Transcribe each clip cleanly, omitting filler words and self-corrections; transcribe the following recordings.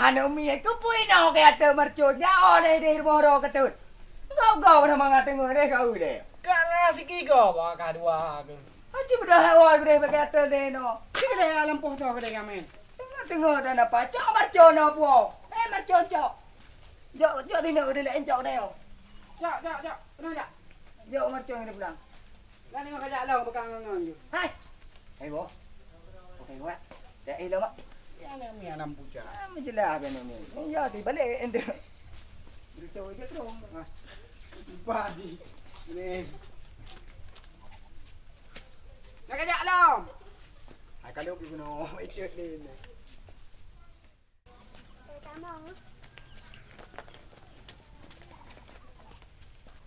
hanu mi ku pui no ke atu mercunya ole di moro ketut. Kau nama ngata ngore kau deh. Karena siki kau bakal dua ke. Aji bedah oi bre pakai atu deh no. Siki deh alam poh cok deh kamen. Tengok dan apa? Cok mercon apa? Mercon cok. Jok di nak udah cok deh. Cok, udah cok. Jok mercon ni pulang. Lah ni kau jalan bekang ngon je. Hai. Hai bo. Okey buat. Dah elok mak. Ya ni mi anam puja. Macam lah ben ni. Ya di balik ende. Berita je terong. Baji. Ni. Nak kajak lam. Hai kalau pergi no ikut ni.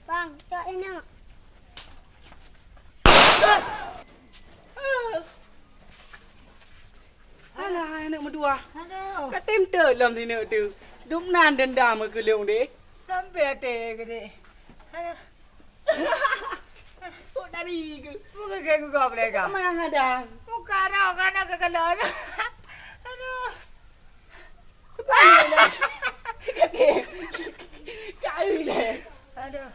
Bang, cok ini. Alah, anak berdua. Aduh. Kat tim dalam sini tu. Duk nan dendam ke leung deh. Sampai ate gede. Aduh. Kok dari ke? Bukan kayak gua boleh kah? Sama yang ada. Muka dah kan nak kekelon. Aduh. Kakek. Kau le. Aduh.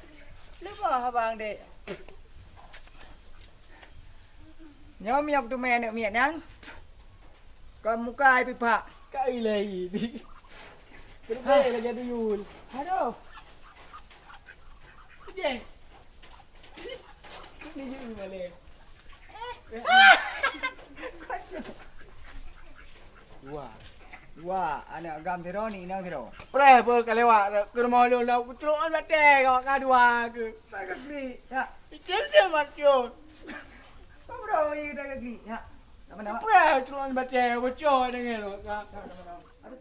Lupa abang dek. Nyom yok tu main nak miat nang. Kau muka ai pipa. Kau le. Berbeza lagi tuyul. Aduh. Je. Ni je balik. Wah, anak gam tero ni nang tero. Pre apa kalau awak ke rumah lu lau celuk an batai kau kadua ke. Tak kali. Ya. Cem macam. Kau bro ni dah kali. Ya. Nama nama. Pre celuk an batai bocor dengan lu. Aduh.